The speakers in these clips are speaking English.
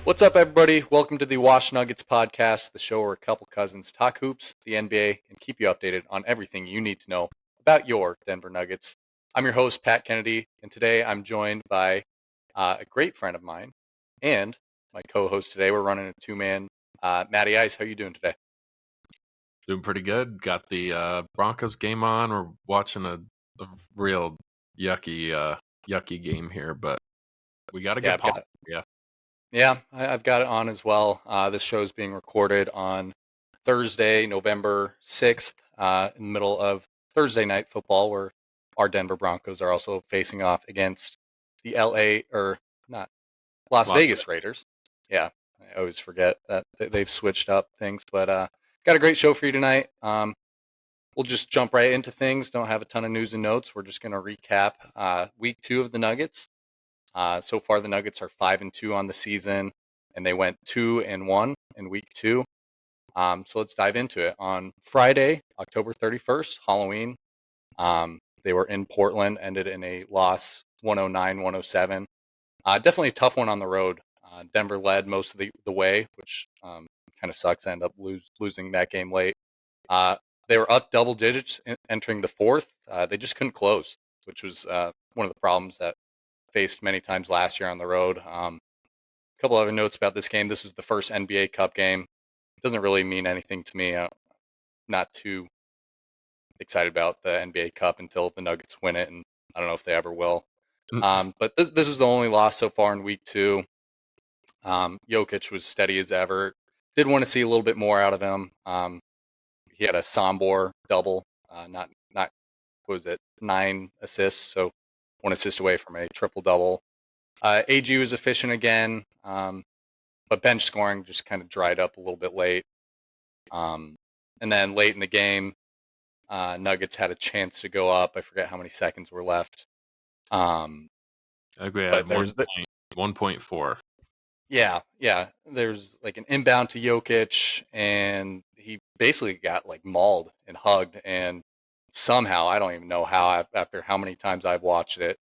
What's up, everybody? Welcome to the Washed Nuggets podcast, the show where a couple cousins talk hoops, the NBA, and keep you updated on everything you need to know about your Denver Nuggets. I'm your host, Pat Kennedy, and today I'm joined by a great friend of mine and my co-host today. We're running a two-man. Matty Ice, how you doing today? Doing pretty good. Got the Broncos game on. We're watching a real yucky game here, but we got a good pod. Yeah, I've got it on as well. This show is being recorded on Thursday, November 6th, in the middle of Thursday night football, where our Denver Broncos are also facing off against the Las Vegas Raiders. Yeah, I always forget that they've switched up things, but got a great show for you tonight. We'll just jump right into things. Don't have a ton of news and notes. We're just going to recap week 2 of the Nuggets. So far, the Nuggets are 5-2 on the season, and they went 2-1 in week 2. So let's dive into it. On Friday, October 31st, Halloween, they were in Portland, ended in a loss 109-107. Definitely a tough one on the road. Denver led most of the way, which kind of sucks. End up losing that game late. They were up double digits entering the fourth. They just couldn't close, which was one of the problems that faced many times last year on the road. A couple other notes about this game. This was the first NBA Cup game. It doesn't really mean anything to me. I'm not too excited about the NBA Cup until the Nuggets win it, and I don't know if they ever will. But this was the only loss so far in week 2. Jokić was steady as ever. Did want to see a little bit more out of him. He had a Sombor double, not what was it, 9 assists, so 1 assist away from a triple double. AG was efficient again, but bench scoring just kind of dried up a little bit late. And then late in the game, Nuggets had a chance to go up. I forget how many seconds were left. I agree. At 1.4. Yeah. There's like an inbound to Jokić, and he basically got like mauled and hugged. And somehow, I don't even know how, after how many times I've watched it,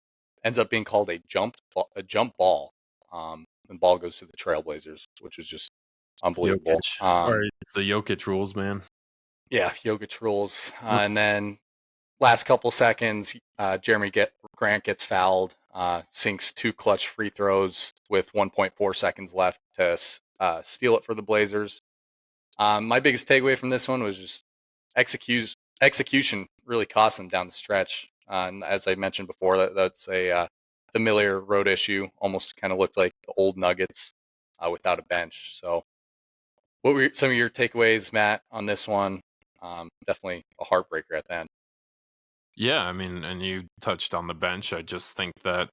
ends up being called a jump ball. And ball goes to the Trailblazers, which was just unbelievable. Or the Jokić rules, man. Yeah, Jokić rules. And then last couple seconds, Jeremy Grant gets fouled, sinks 2 clutch free throws with 1.4 seconds left to steal it for the Blazers. My biggest takeaway from this one was just execution really cost them down the stretch. And as I mentioned before, that's a familiar road issue. Almost kind of looked like the old Nuggets without a bench. So what were some of your takeaways, Matt, on this one? Definitely a heartbreaker at the end. Yeah, I mean, and you touched on the bench. I just think that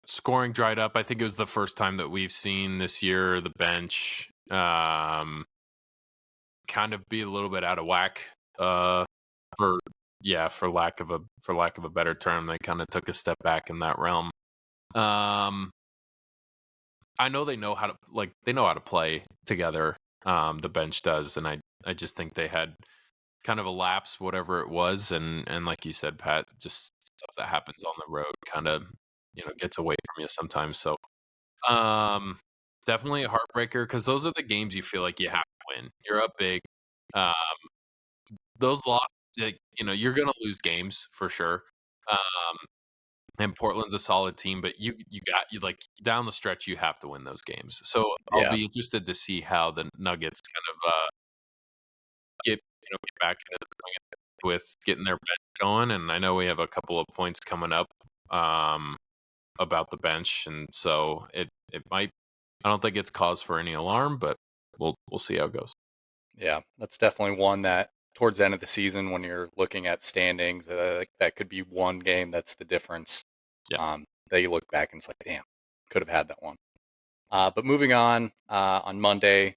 scoring dried up. I think it was the first time that we've seen this year the bench kind of be a little bit out of whack. For lack of a better term, they kind of took a step back in that realm. I know they know how to play together. The bench does, and I just think they had kind of a lapse, whatever it was, and like you said, Pat, just stuff that happens on the road kind of gets away from you sometimes. So definitely a heartbreaker, because those are the games you feel like you have to win. You're up big. Those losses, you're gonna lose games for sure. And Portland's a solid team, but you like down the stretch you have to win those games. So I'll be interested to see how the Nuggets kind of get back into the swing with getting their bench going. And I know we have a couple of points coming up about the bench, and so it might. I don't think it's cause for any alarm, but we'll see how it goes. Yeah, that's definitely one that towards the end of the season, when you're looking at standings, that could be one game that's the difference. Yeah. That you look back and it's like, damn, could have had that one. But moving on Monday,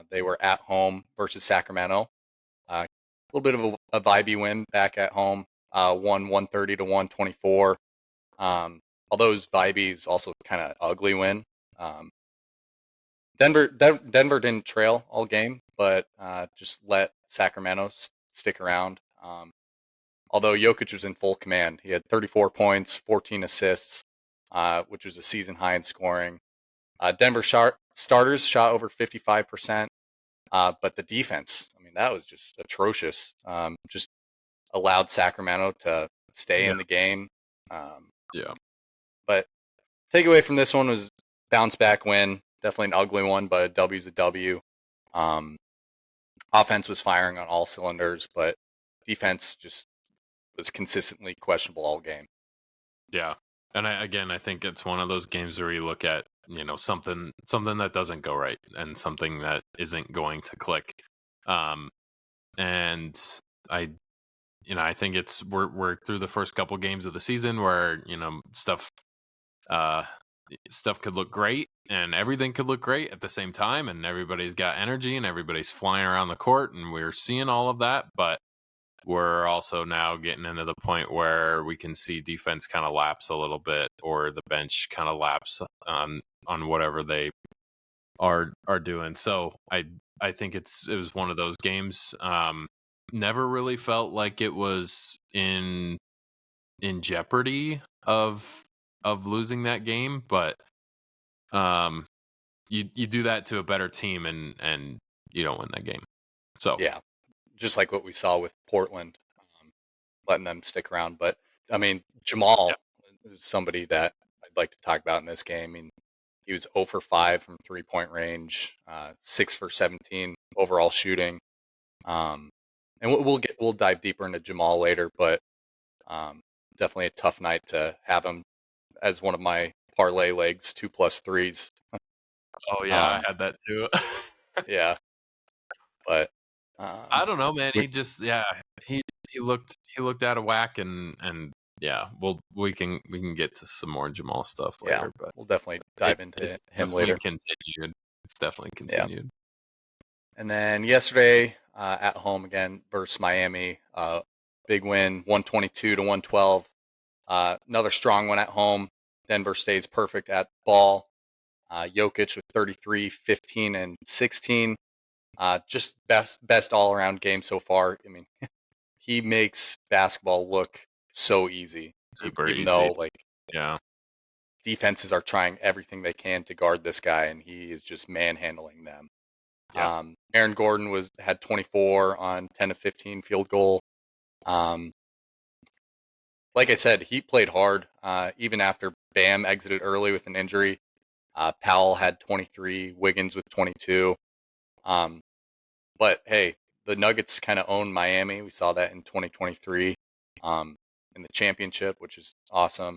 they were at home versus Sacramento. A little bit of a vibey win back at home, won 130 to 124. Although it was vibey, is also kind of ugly win. Denver didn't trail all game, but just let Sacramento stick around. Although Jokić was in full command, he had 34 points, 14 assists, which was a season high in scoring. Denver shot starters shot over 55%, but the defense, I mean, that was just atrocious. Just allowed Sacramento to stay Yeah. in the game. Um, Yeah. but takeaway from this one was bounce back win. Definitely an ugly one, but a W's a W. Offense was firing on all cylinders, but defense just was consistently questionable all game. Yeah. And I think it's one of those games where you look at, something that doesn't go right and something that isn't going to click. And I I think we're through the first couple games of the season where, uh stuff could look great and everything could look great at the same time, and everybody's got energy and everybody's flying around the court, and we're seeing all of that, but we're also now getting into the point where we can see defense kind of lapse a little bit, or the bench kind of lapse on whatever they are doing. So I think it was one of those games. Never really felt like it was in jeopardy of losing that game, but you do that to a better team, and you don't win that game. So Yeah, just like what we saw with Portland, letting them stick around. But I mean, yeah, Jamal is somebody that I'd like to talk about in this game. I mean, he was 0 for 5 from 3-point range, 6 for 17 overall shooting. And we'll dive deeper into Jamal later, but um, definitely a tough night to have him as one of my parlay legs, 2+3s. oh yeah, I Um, had that too. yeah, but I don't know, man. we, He just he looked out of whack, and yeah, we can get to some more Jamal stuff yeah, later, but we'll definitely it dive into it's him definitely later. continued. It's definitely Yeah. continued. And then yesterday at home again versus Miami, big win, 122-112. Another strong one at home. Denver stays perfect at ball. Jokić with 33, 15, and 16. Just best all around game so far. I mean, he makes basketball look so easy, Super even easy. though like Yeah. defenses are trying everything they can to guard this guy, and he is just manhandling them. Yeah. Aaron Gordon had 24 on 10 of 15 field goal. Um, like I said, he played hard even after Bam exited early with an injury. Powell had 23, Wiggins with 22. Um, but hey, the Nuggets kind of own Miami. We saw that in 2023 in the championship, which is awesome.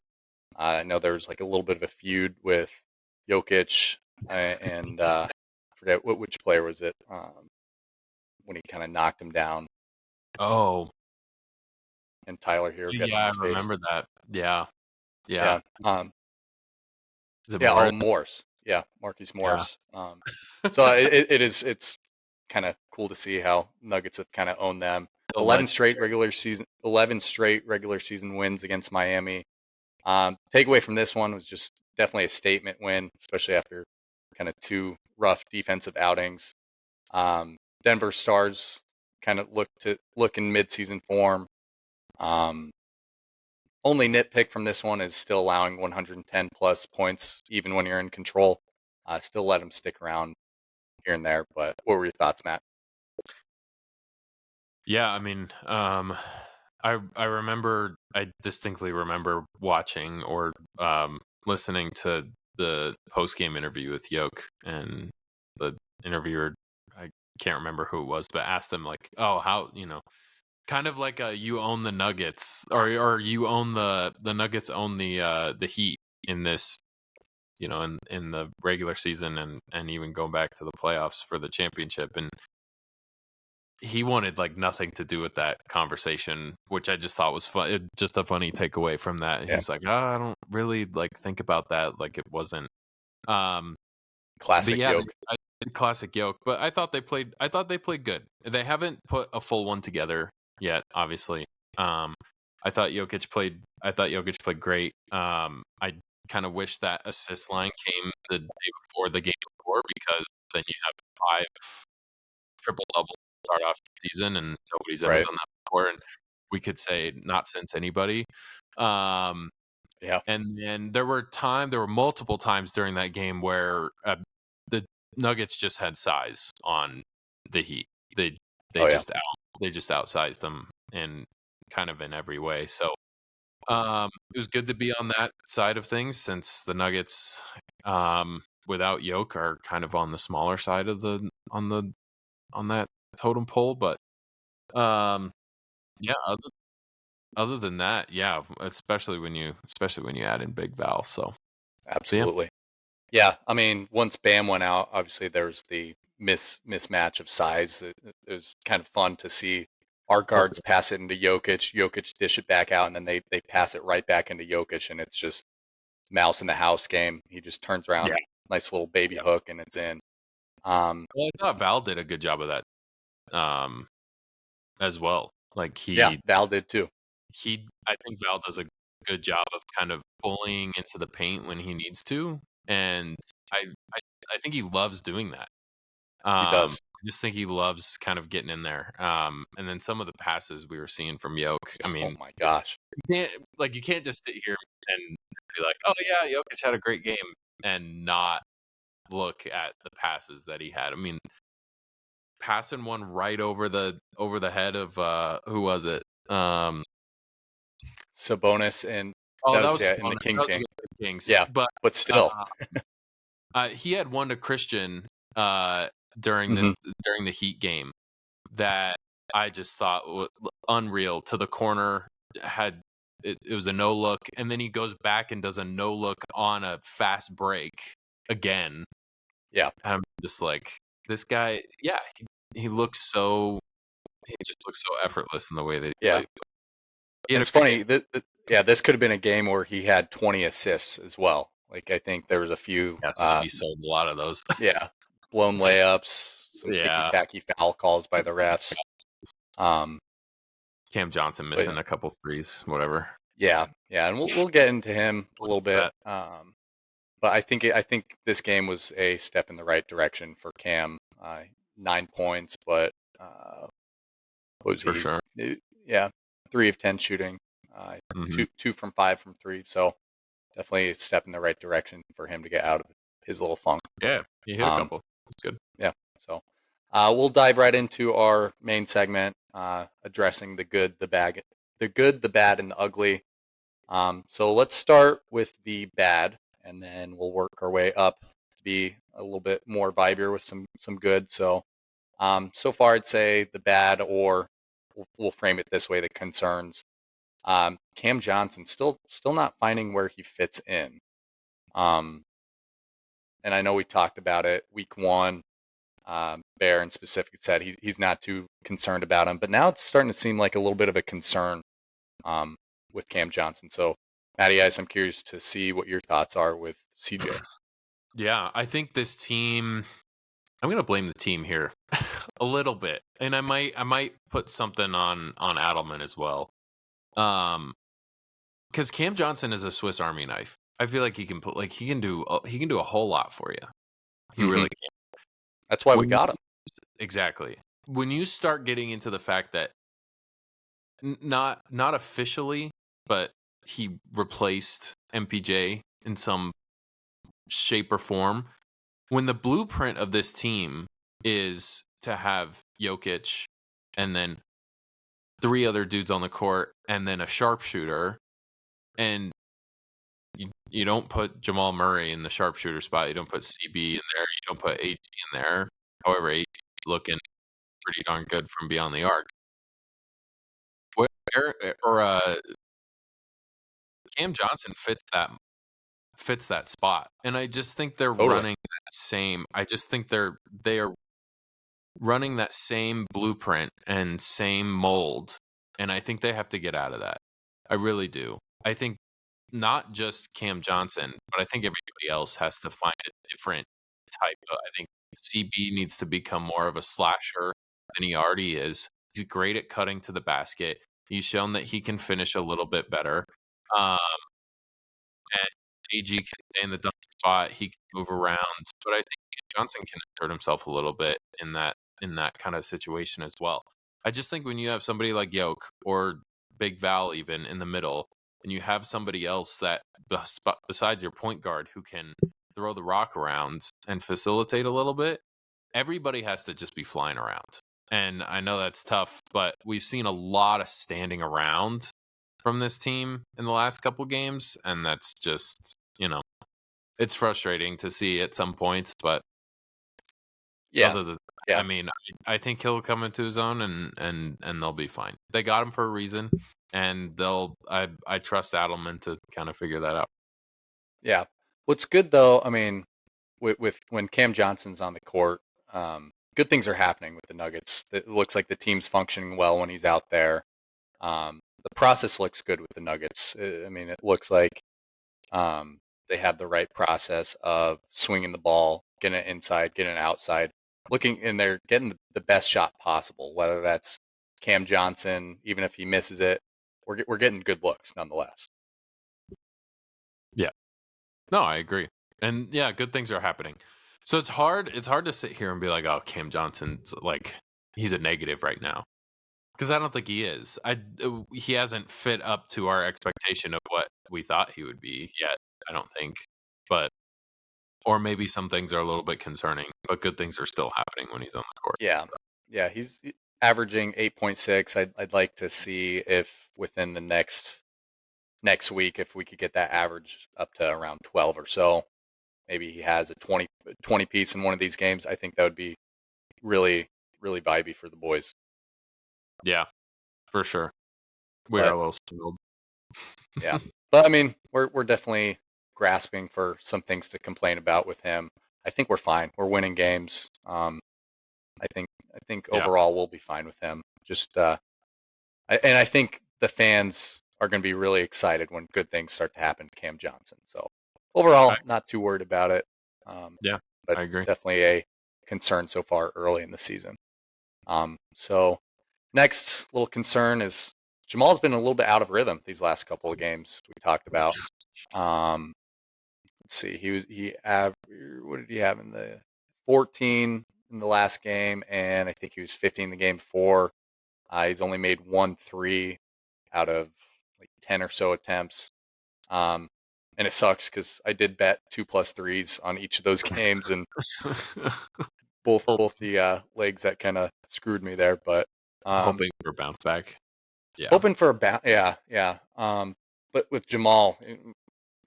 I know there was like a little bit of a feud with Jokić and I forget which player was it when he kind of knocked him down Oh, and Tyler Hero gets yeah, in I his face. remember that. Yeah. Yeah. Yeah. Is it Yeah. Oh, Morris? Morse. Yeah. Marquise Yeah. Morse. So it's kind of cool to see how Nuggets have kind of owned them. The legend. 11 straight regular season wins against Miami. Takeaway from this one was just definitely a statement win, especially after kind of two rough defensive outings. Denver Stars kind of look in midseason form. Um, Only nitpick from this one is still allowing 110 plus points even when you're in control. Still let them stick around here and there. But what were your thoughts, Matt? Yeah, I mean, I distinctly remember watching or listening to the post game interview with Yoke, and the interviewer, I can't remember who it was, but asked him like, "Oh, how kind of like you own the Nuggets, or you own the Nuggets own the Heat in this." In the regular season, and even going back to the playoffs for the championship, and he wanted like nothing to do with that conversation, which I just thought was fun. Just a funny takeaway from that. He Yeah, was like, "Oh, I don't really like think about that. Like it wasn't." Um, but classic yeah, yoke. classic yoke. But I thought they played. I thought they played good. They haven't put a full one together yet, obviously. Um, I thought Jokic played great. I kind of wish that assist line came the day before the game before, because then you have 5 triple double start off the season, and nobody's ever Right. done that before. And we could say not since anybody. Um, Yeah. and then there were multiple times during that game where the Nuggets just had size on the Heat. They they Oh yeah, just outsized them in kind of in every way. So it was good to be on that side of things since the Nuggets, without Yoke, are kind of on the smaller side of on that totem pole. But um, yeah, other than that, yeah, especially when you add in Big Val. So yeah, absolutely. Yeah, I mean, once Bam went out, obviously there was the mismatch of size. It was kind of fun to see our for guards pass it into Jokic, Jokic dish it back out, and then they pass it right back into Jokic, and it's just mouse in the house game. He just turns yeah, around, nice little baby yeah. hook, and it's in. Um, Well, I thought Val did a good job of that um, as well. Like yeah, Val did too. I think Val does a good job of kind of pulling into the paint when he needs to, and I I, I think he loves doing that. He does. I just think he loves kind of getting in there. And then some of the passes we were seeing from Yoke. I Oh mean, my gosh. you can't just sit here and be like, oh yeah, Jokic had a great game, and not look at the passes that he had. I mean, passing one right over the head of who was it? Sabonis and Oh, that that was was yeah in the Sabonis. That Kings was game. against the Kings. Yeah, But but still. he had one to Christian during Hmm. the Heat game that I just thought unreal. To the corner, had it was a no look, and then he goes back and does a no look on a fast break again. Yeah, And I'm just like, this guy, yeah, he just looks so effortless in the way that he yeah. plays. He And had a it's great game. funny that yeah, this could have been a game where he had 20 assists as well. Like I think there was a few Yeah, CB sold a lot of those. yeah, blown layups, some ticky Yeah, tacky foul calls by the refs. Um, Cam Johnson but missing a couple threes, whatever. yeah, yeah, and we'll get into him a little bit. That But I think this game was a step in the right direction for Cam. 9 points, but what was for he? sure. Yeah, 3 of 10 shooting, uh, Hmm. 2 from 5 from three. So definitely a step in the right direction for him to get out of his little funk. Yeah, he hit a Um, couple. That's good. yeah. So we'll dive right into our main segment, addressing the good, the bad, and the ugly. So let's start with the bad, and then we'll work our way up to be a little bit more vibrant with some good. So so far, I'd say the bad, or we'll frame it this way: the concerns. Cam Johnson still not finding where he fits in. Um, and I know we talked about it week one. Bear in specific said he's not too concerned about him, but now it's starting to seem like a little bit of a concern um, with Cam Johnson. So, Matty Ice, I'm curious to see what your thoughts are with CJ. Yeah, I think this team. I'm gonna blame the team here a little bit, and I might put something on Adelman as well. Um, because Cam Johnson is a Swiss Army knife. I feel like he can do a whole lot for you. He Hmm. really can. That's why we When you, got him. exactly when you start getting into the fact that not officially, but he replaced MPJ in some shape or form. When the blueprint of this team is to have Jokić and then three other dudes on the court and then a sharpshooter, and you don't put Jamal Murray in the sharpshooter spot, you don't put CB in there, you don't put AG in there. However, AG looking pretty darn good from beyond the arc. Where or Cam Johnson fits that spot, and I just think they're Totally. running that same. I just think they are running that same blueprint and same mold, and I think they have to get out of that. I really do. I think not just Cam Johnson, but I think everybody else has to find a different type I think CB needs to become more of a slasher than he already is. He's great at cutting to the basket. He's shown that he can finish a little bit better. Um, and AG can stay in the dunk spot. He can move around, but I think Johnson can hurt himself a little bit in that kind of situation as well. I just think when you have somebody like Yoke or Big Val even in the middle, and you have somebody else that besides your point guard who can throw the rock around and facilitate a little bit, everybody has to just be flying around. And I know that's tough, but we've seen a lot of standing around from this team in the last couple games, and that's just, it's frustrating to see at some points, but Yeah, other than I yeah, mean, I think he'll come into his own and they'll be fine. They got him for a reason, and I trust Adelman to kind of figure that out. yeah. What's good though, I mean, with when Cam Johnson's on the court, good things are happening with the Nuggets. It looks like the team's functioning well when he's out there. The process looks good with the Nuggets. I mean, it looks like um, they have the right process of swinging the ball, getting it inside, getting it outside, looking and they're getting the best shot possible. Whether that's Cam Johnson, even if he misses it, we're getting good looks nonetheless. Yeah. No, I agree. And yeah, good things are happening. So it's hard to sit here and be like, "Oh, Cam Johnson's like he's a negative right now." Because I don't think he is. He hasn't fit up to our expectation of what we thought he would be yet, I don't think. But or maybe some things are a little bit concerning, but good things are still happening when he's on the court. Yeah, yeah, he's averaging 8.6. I'd like to see if within the next week if we could get that average up to around 12 or so. Maybe he has a 20 piece in one of these games. I think that would be really really vibey for the boys. Yeah, for sure. We are But a little spoiled. yeah, but I mean, we're definitely grasping for some things to complain about with him. I think we're fine. We're winning games. I think Yeah, overall we'll be fine with him. Just and I think the fans are going to be really excited when good things start to happen to Cam Johnson. So I overall, not too worried about it, yeah, but I agree. definitely a concern so far early in the season. So next little concern is Jamal's been a little bit out of rhythm these last couple of games we talked about. Um, let's see, what did he have in the 14 in the last game, and I think he was 15 the game before. He's only made 1 3 out of like 10 or so attempts. Um, and it sucks because I did bet 2+3s on each of those games, and both Hope both the legs that kind of screwed me there. But um, hoping for a bounce back. Yeah. hoping for yeah, yeah. But with Jamal,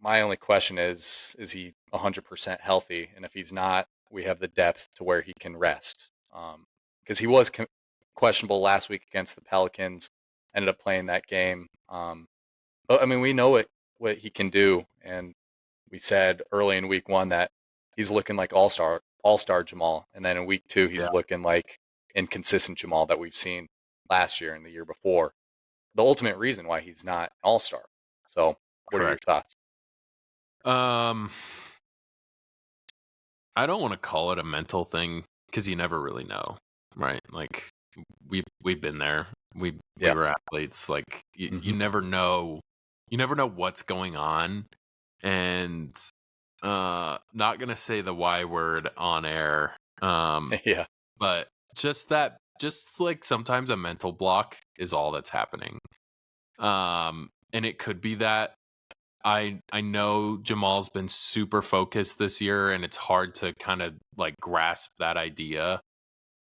my only question is he 100% healthy? And if he's not, we have the depth to where he can rest. Because he was questionable last week against the Pelicans, ended up playing that game. But I mean, we know what he can do, and we said early in week one that he's looking like all star Jamal, and then in week two Yeah. he's looking like inconsistent Jamal that we've seen last year and the year before. The ultimate reason why he's not an all-star. So, what are your Correct. thoughts? Um, I don't want to call it a mental thing because you never really know, right? Like we've been there. We Yeah. were athletes. Like you Hmm. never know. You never know what's going on, and not gonna say the Y word on air. Yeah. But just like sometimes a mental block is all that's happening. And it could be that I know Jamal's been super focused this year, and it's hard to kind of like grasp that idea.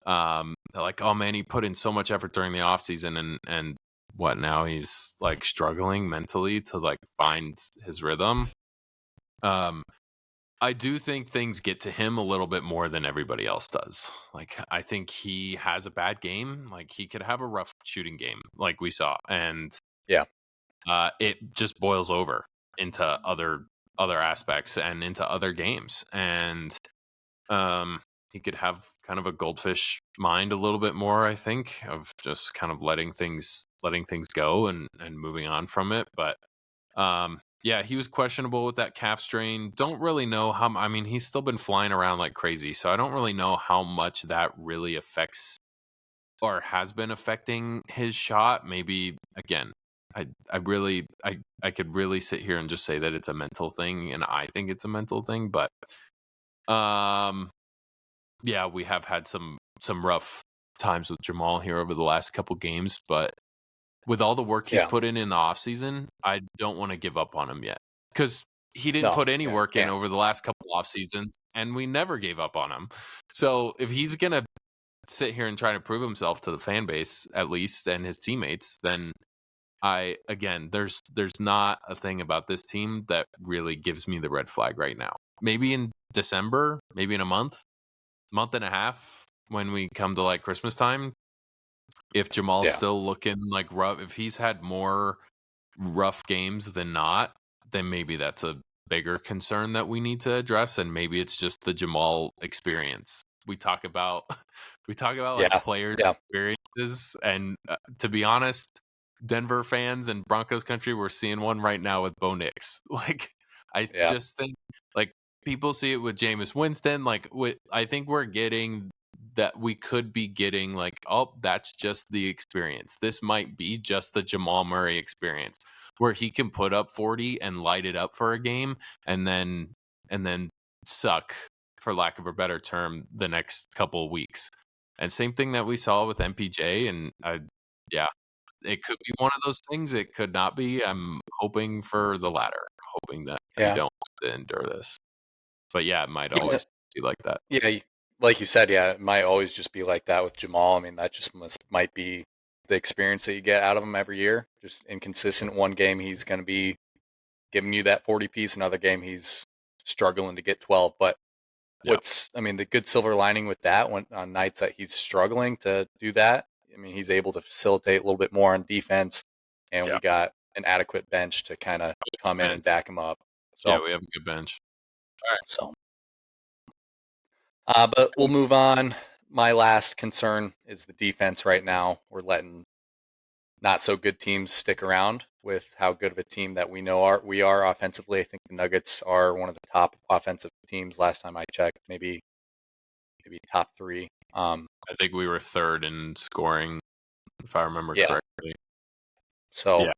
They're like, oh man, he put in so much effort during the off season, and what now he's like struggling mentally to like find his rhythm. Um, I do think things get to him a little bit more than everybody else does. Like I think he has a bad game. Like he could have a rough shooting game, like we saw, and Yeah. it just boils over into other aspects and into other games. And he could have kind of a goldfish mind a little bit more, I think, of just kind of letting things go and moving on from it. But yeah, he was questionable with that calf strain. Don't really know how. I mean, he's still been flying around like crazy, so I don't really know how much that really affects or has been affecting his shot. Maybe again, I could really sit here and just say that it's a mental thing, and I think it's a mental thing. But um, yeah, we have had some rough times with Jamal here over the last couple games, but with all the work he's Yeah. put in the offseason, I don't want to give up on him yet because he didn't No, put any yeah, work in can't. over the last couple off seasons, and we never gave up on him. So if he's gonna sit here and try to prove himself to the fan base at least and his teammates, then there's not a thing about this team that really gives me the red flag right now. Maybe in December, maybe in a month and a half, when we come to like Christmas time, if Jamal's Yeah, still looking like rough, if he's had more rough games than not, then maybe that's a bigger concern that we need to address, and maybe it's just the Jamal experience. We talk about we talk about like yeah, players' yeah, experiences, and to be honest, Denver fans and Broncos country, we're seeing one right now with Bo Nix. Like, I yeah, just think like people see it with Jameis Winston. Like, I think we're getting that we could be getting like, oh, that's just the experience. This might be just the Jamal Murray experience where he can put up 40 and light it up for a game and then suck, for lack of a better term, the next couple of weeks. And same thing that we saw with MPJ, and yeah, it could be one of those things. It could not be. I'm hoping for the latter, hoping that we yeah, don't have to endure this. But yeah, it might yeah, always be like that. yeah. Like you said, yeah, it might always just be like that with Jamal. I mean, that just might be the experience that you get out of him every year. Just inconsistent. One game he's going to be giving you that 40 piece. Another game he's struggling to get 12. But Yeah, I mean, the good silver lining with that when on nights that he's struggling to do that, I mean, he's able to facilitate a little bit more on defense, and yeah, we got an adequate bench to kind of come in and bench. back him up. Yeah, So, we have a good bench. All right. so, but we'll move on. My last concern is the defense right now. We're letting not so good teams stick around with how good of a team that we are offensively. I think the Nuggets are one of the top offensive teams last time I checked, maybe top three. I think we were third in scoring, if I remember Yeah. correctly. So Yeah,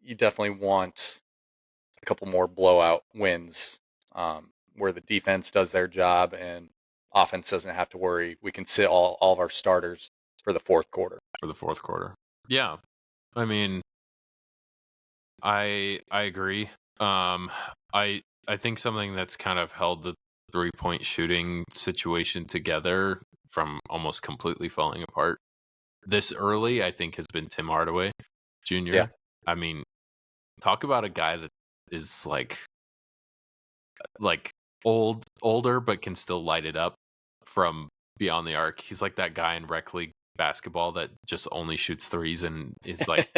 you definitely want a couple more blowout wins where the defense does their job and offense doesn't have to worry. We can sit all of our starters for the fourth quarter. for the fourth quarter. Yeah, I mean, I agree. Um, I think something that's kind of held the 3-point shooting situation together from almost completely falling apart this early, I think, has been Tim Hardaway Yeah. Jr. I mean, talk about a guy that is like older but can still light it up from beyond the arc. He's like that guy in rec league basketball that just only shoots threes and is like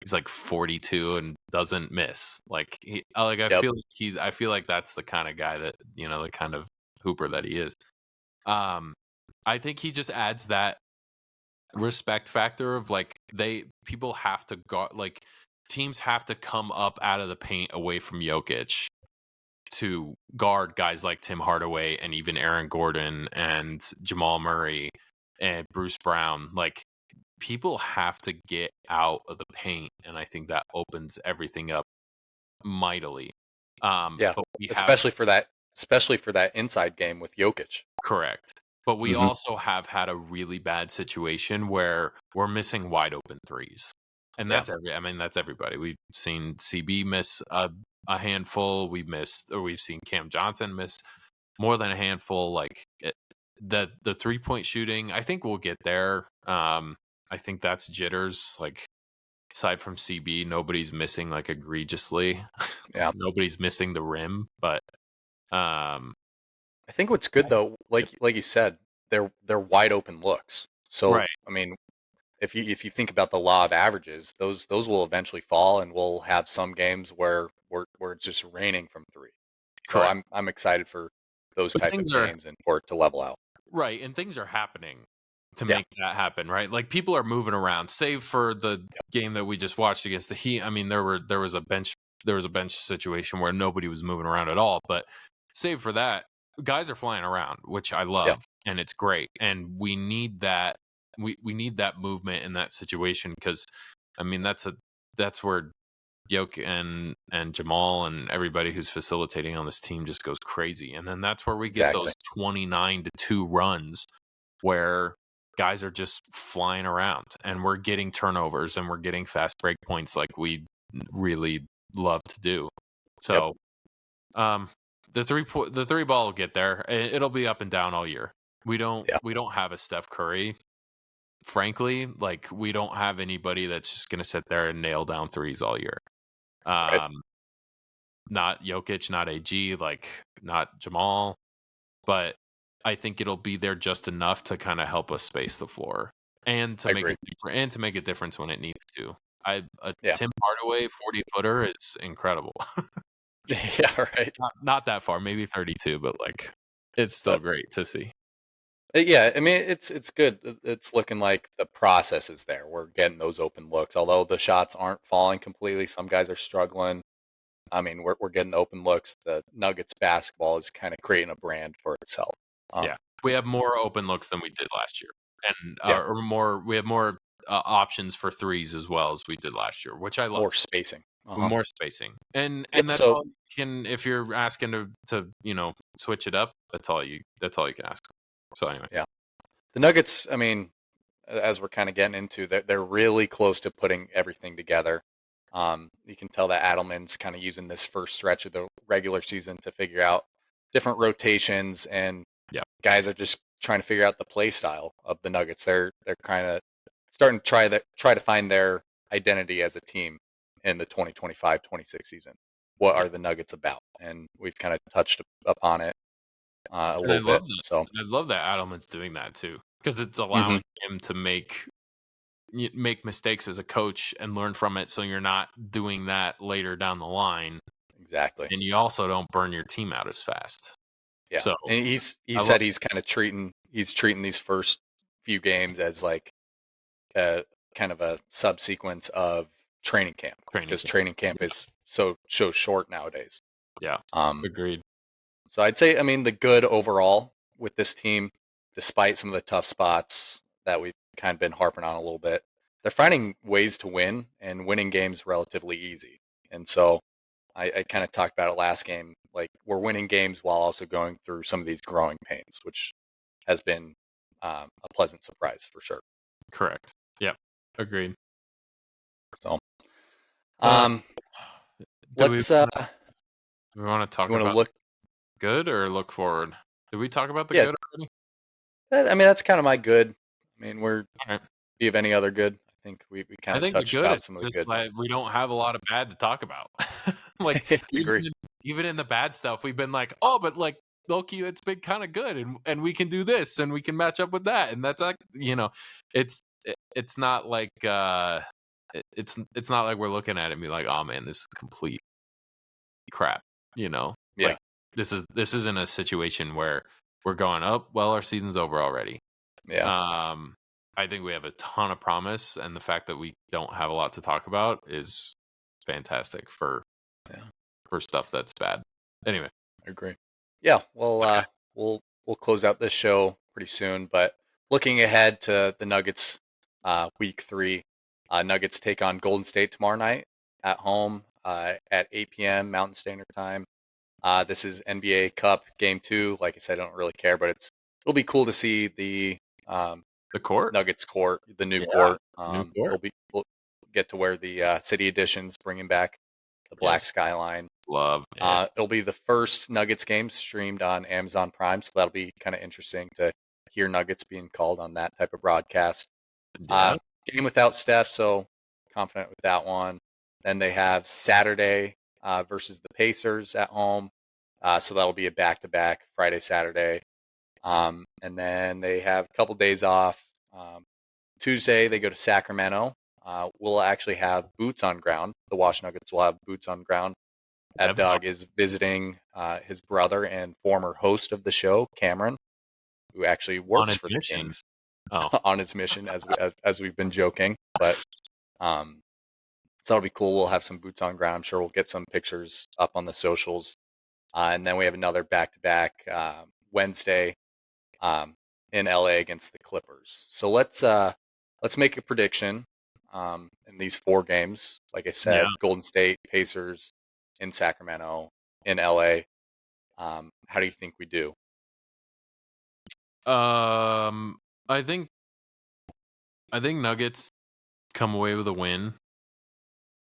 he's like 42 and doesn't miss. Like Yep. I feel like that's the kind of guy that, the kind of hooper that he is. Um I think he just adds that respect factor of like people have to go, like teams have to come up out of the paint away from Jokić to guard guys like Tim Hardaway and even Aaron Gordon and Jamal Murray and Bruce Brown. Like people have to get out of the paint, and I think that opens everything up mightily. Yeah. But we have Especially for that inside game with Jokic. correct. But we Hmm. also have had a really bad situation where we're missing wide open threes. And Yeah. that's everybody. We've seen CB miss a handful. We've seen Cam Johnson miss more than a handful. Like the 3-point shooting, I think we'll get there. I think that's jitters. Like aside from CB, nobody's missing like egregiously. Yeah. Nobody's missing the rim, but um, I think what's good though, yep, like you said, they're wide open looks. So right, I mean, if you think about the law of averages, those will eventually fall, and we'll have some games where it's just raining from three. So correct. I'm excited for those But type of things are games and for it to level out. right, and things are happening to Yeah. make that happen, right? Like people are moving around. Save for the Yep. game that we just watched against the Heat. I mean, there was a bench situation where nobody was moving around at all. But save for that, guys are flying around, which I Yeah. love, and it's great. And we need that. We need that movement in that situation because, I mean, that's where Yoke and Jamal and everybody who's facilitating on this team just goes crazy. And then that's where we get Exactly. those 29-2 runs where guys are just flying around and we're getting turnovers and we're getting fast break points like we really love to do. Yep. So Um, the three ball will get there. It'll be up and down all year. Yeah, We don't have a Steph Curry. Frankly, like we don't have anybody that's just gonna sit there and nail down threes all year. right. Um, not Jokic, not AG, like not Jamal, but I think it'll be there just enough to kind of help us space the floor and to I make agree. it and to make a difference when it needs to. A Yeah. Tim Hardaway 40-footer is incredible. Yeah, right. Not that far, maybe 32, but like it's still But great to see. yeah, I mean, it's good. It's looking like the process is there. We're getting those open looks, although the shots aren't falling completely. Some guys are struggling. I mean, we're getting the open looks. The Nuggets basketball is kind of creating a brand for itself. Um, Yeah. We have more open looks than we did last year. And yeah, or more we have more options for threes as well as we did last year, which I love. more spacing. Uh-huh. More spacing. Yeah, And that's so all you can if you're asking to, switch it up, that's all you can ask. So anyway. yeah, the Nuggets. I mean, as we're kind of getting into, they're really close to putting everything together. You can tell that Adelman's kind of using this first stretch of the regular season to figure out different rotations, and Yeah. guys are just trying to figure out the play style of the Nuggets. They're kind of starting to try to find their identity as a team in the 2025-26 season. What Yeah. are the Nuggets about? And we've kind of touched upon it a And I little love bit. that. So, And I love that Adelman's doing that too because it's allowing mhm, him to make mistakes as a coach and learn from it so you're not doing that later down the line exactly. and you also don't burn your team out as fast. Yeah, So, and he I love said he's treating these first few games as like a kind of a subsequence of training camp training because camp. training camp Yeah. is so short nowadays. Yeah. Um, Agreed. so I'd say, I mean, the good overall with this team, despite some of the tough spots that we've kind of been harping on a little bit, they're finding ways to win and winning games relatively easy. And so I kind of talked about it last game. Like we're winning games while also going through some of these growing pains, which has been a pleasant surprise for sure. Correct. Yep. Agreed. So Uh, um, do we let's we want to talk you want to about look. good or look forward? Did we talk about the Yeah, good already? I mean that's kind of my good. I mean, All right. do you have any other good? I think we kind I of think the touched good about is some of the just good. like we don't have a lot of bad to talk about. Like Yeah, I even agree. in, even in the bad stuff, we've been like, oh, but like Loki, it's been kind of good, and we can do this, and we can match up with that, and that's like it's not like it's not like we're looking at it and be like, oh man, this is complete crap. Yeah, Like this isn't a situation where we're going, oh well, our season's over already. yeah, Um, I think we have a ton of promise, and the fact that we don't have a lot to talk about is fantastic yeah. for stuff that's bad. Anyway, I agree. Yeah, well, okay. we'll close out this show pretty soon, but looking ahead to the Nuggets, week 3, Nuggets take on Golden State tomorrow night at home at 8 p.m. Mountain Standard Time. This is NBA Cup Game 2. Like I said, I don't really care, but it'll be cool to see the um, The court, Nuggets court, the new yeah, court. new court, We'll get to wear the city editions, bringing back the black yes, skyline. love it. It'll be the first Nuggets game streamed on Amazon Prime, so that'll be kind of interesting to hear Nuggets being called on that type of broadcast. Yeah, Game without Steph, so confident with that one. Then they have Saturday versus the Pacers at home, so that'll be a back-to-back Friday, Saturday. And then they have a couple days off. Tuesday they go to Sacramento. We'll actually have boots on ground. The Wash Nuggets will have boots on ground. Dev Dog Dog is visiting his brother and former host of the show, Cameron, who actually on works for the admission. Kings Oh, on his mission, as we've been joking. But um, so that'll be cool. We'll have some boots on ground. I'm sure we'll get some pictures up on the socials. And then we have another back-to-back Wednesday um, in LA against the Clippers. So let's make a prediction in these 4 games. Like I yeah. said, Golden State, Pacers, in Sacramento, in LA. How do you think we do? Um, I think Nuggets come away with a win.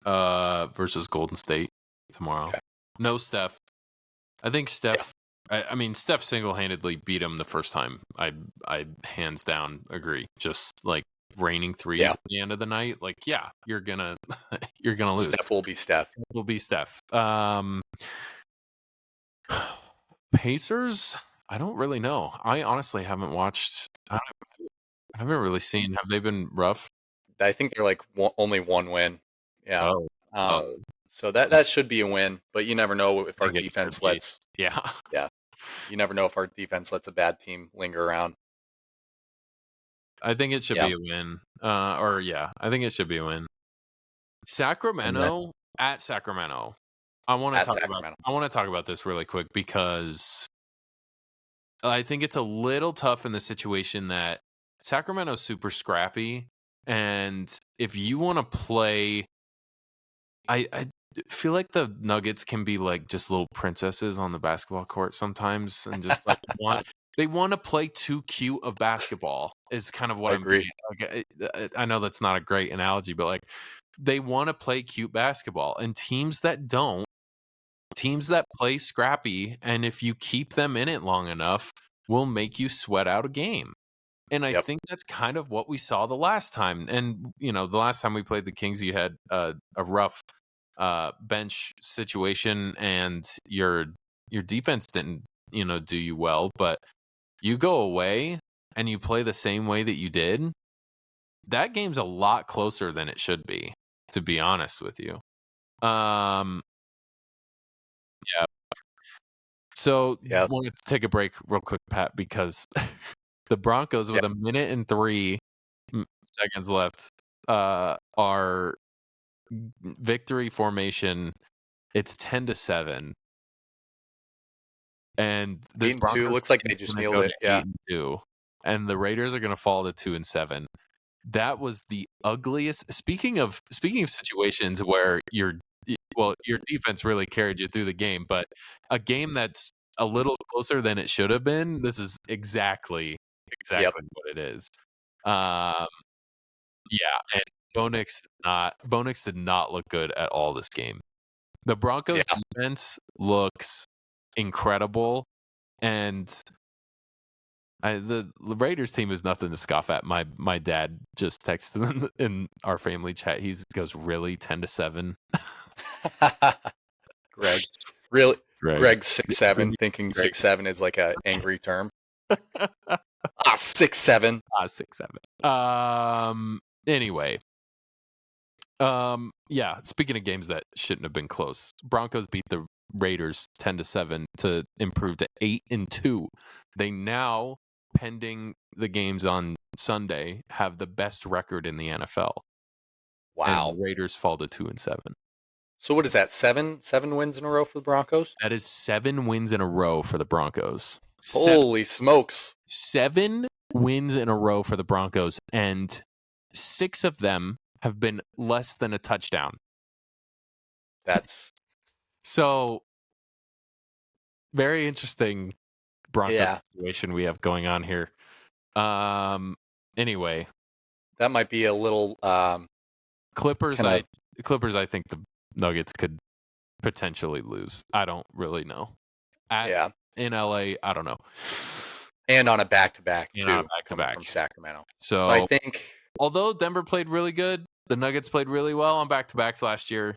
Versus Golden State tomorrow. Okay. No Steph. I think Steph. I mean, Steph single-handedly beat him the first time. I hands down agree. Just like raining threes Yeah. at the end of the night, like you're gonna you're gonna lose. Steph will be Steph. Will be Steph. Pacers. I don't really know. I honestly haven't watched. I haven't really seen. Have they been rough? I think they're like only one win. Yeah. Oh, oh, So that should be a win, but you never know if I our think it should defense be. lets. Yeah. Yeah. You never know if our defense lets a bad team linger around. I think it should Yeah. be a win. I think it should be a win. And then Sacramento at Sacramento. at Sacramento. I want to talk about this really quick because I think it's a little tough in the situation that Sacramento's super scrappy, and if you want to play, I feel like the Nuggets can be like just little princesses on the basketball court sometimes, and just like they want to play too cute of basketball is kind of what I'm Agree. getting. Like, I know that's not a great analogy, but like they want to play cute basketball, and teams that play scrappy, and if you keep them in it long enough, will make you sweat out a game. And I Yep. think that's kind of what we saw the last time. And the last time we played the Kings, you had a rough bench situation, and your defense didn't do you well. But you go away and you play the same way that you did. That game's a lot closer than it should be, to be honest with you. Yeah. So, Yeah. wanted to take a break real quick, Pat, because the Broncos with 1:03 seconds left are victory formation. It's 10-7, and this 8-2. Broncos Looks like team they is just gonna nailed go to it. Yeah. 8-2, and the Raiders are gonna fall to 2-7. That was the ugliest. Speaking of situations where your defense really carried you through the game, but a game that's a little closer than it should have been. This is exactly Yep. what it is. Um, yeah, and Bo Nix did not look good at all this game. The Broncos Yeah. defense looks incredible, and the Raiders team is nothing to scoff at. My dad just texted in our family chat. He goes, "Really, 10-7." Greg. Really? Greg. Greg 6'7", thinking Greg. 6'7" is like an angry term. 6'7". 6-7. Anyway. Yeah, speaking of games that shouldn't have been close, Broncos beat the Raiders 10-7 to improve to 8-2. They now, pending the games on Sunday, have the best record in the NFL. Wow. And the Raiders fall to 2-7. So what is that? Seven wins in a row for the Broncos? That is 7 wins in a row for the Broncos. Holy smokes. 7 wins in a row for the Broncos, and 6 of them have been less than a touchdown. That's so very interesting Broncos situation we have going on here. Anyway, that might be a little Clippers. I think the Nuggets could potentially lose. I don't really know. In LA, I don't know. And on a back-to-back too, back-to-back from Sacramento. So I think, although Denver played really good, the Nuggets played really well on back-to-backs last year.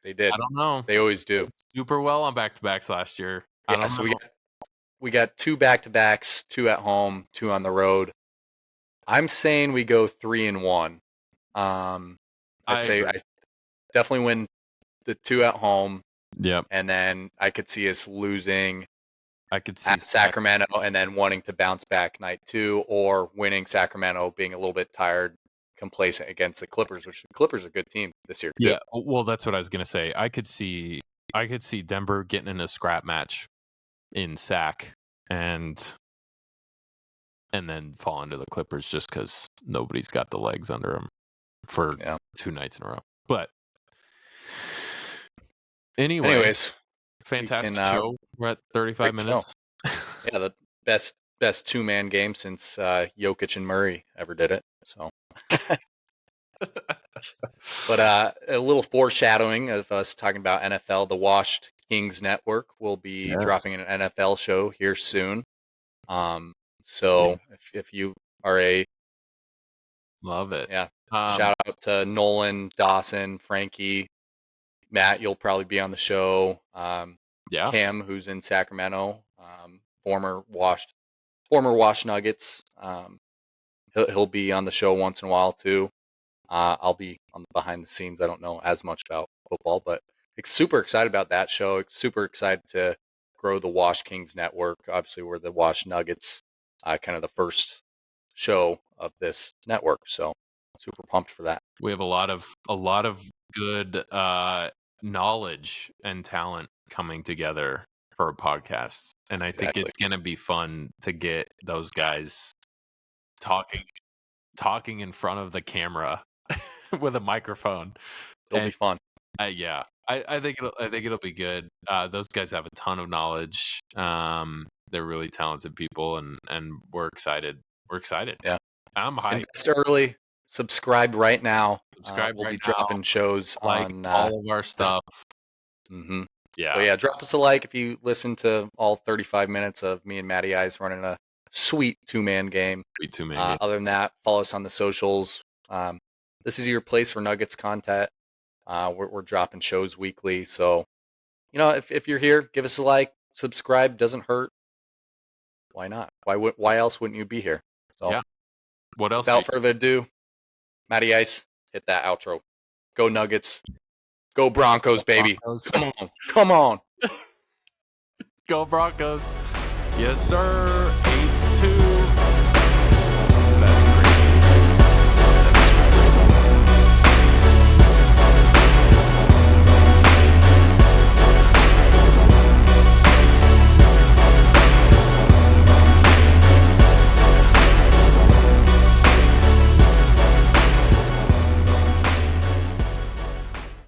They did. I don't know. They always do. Super well on back-to-backs last year. I don't know. We got 2 back-to-backs, 2 at home, 2 on the road. I'm saying we go 3-1. I'd say I definitely win the 2 at home. Yep. And then I could see us losing I could see at Sacramento and then wanting to bounce back night 2, or winning Sacramento, being a little bit tired, complacent against the Clippers, which the Clippers are a good team this year too. Yeah, well, that's what I was going to say. I could see Denver getting in a scrap match in Sac and then fall into the Clippers just because nobody's got the legs under them for 2 nights in a row. But anyways, fantastic show. We're at 35 minutes. Yeah, the best 2-man game since Jokić and Murray ever did it. So, but a little foreshadowing of us talking about NFL. The Washed Kings Network will be Yes. dropping an NFL show here soon. So if you are Love it. shout out to Nolan, Dawson, Frankie, Matt. You'll probably be on the show. Cam, who's in Sacramento, former Washed Nuggets. He'll be on the show once in a while too. I'll be on the behind the scenes. I don't know as much about football, but super excited about that show. Super excited to grow the Washed Kings Network. Obviously, we're the Washed Nuggets, kind of the first show of this network. So super pumped for that. We have a lot of good knowledge and talent coming together for a podcast, and I think it's going to be fun to get those guys talking in front of the camera with a microphone. It'll be fun. Yeah, I think it'll be good. Those guys have a ton of knowledge. They're really talented people, and we're excited. Yeah, I'm hyped. Invest early. Subscribe right now. We'll be dropping shows on all of our stuff. Yeah. So drop us a like if you listen to all 35 minutes of me and Matty Eyes running a sweet two-man game. Other than that, follow us on the socials. This is your place for Nuggets content. We're dropping shows weekly, so if you're here, give us a like, subscribe. Doesn't hurt. Why not? Why else wouldn't you be here? So, what else? Without further ado, Matty Ice, hit that outro. Go Nuggets. Go Broncos, baby. Come on. Go Broncos. Yes, sir. 8-2.